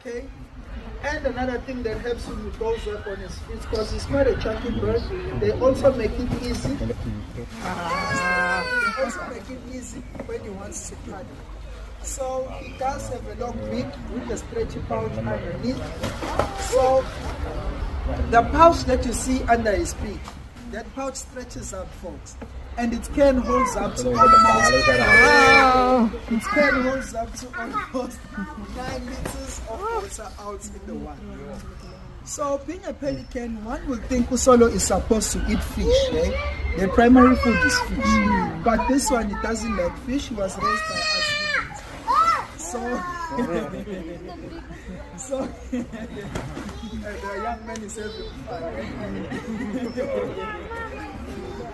Okay. And another thing that helps him with goes up on his feet, because he's quite a chunky bird, they also make it easy. They also make it easy when he wants to paddle. So he does have a long beak with a stretchy pouch underneath. So the pouch that you see under his beak, that pouch stretches up, folks, and it can hold up to almost 9 liters of water out in the water. So being a pelican, one would think Usolo is supposed to eat fish, eh? Their primary food is fish. But this one, it doesn't like fish. He was raised by us humans. So the young man is having fun.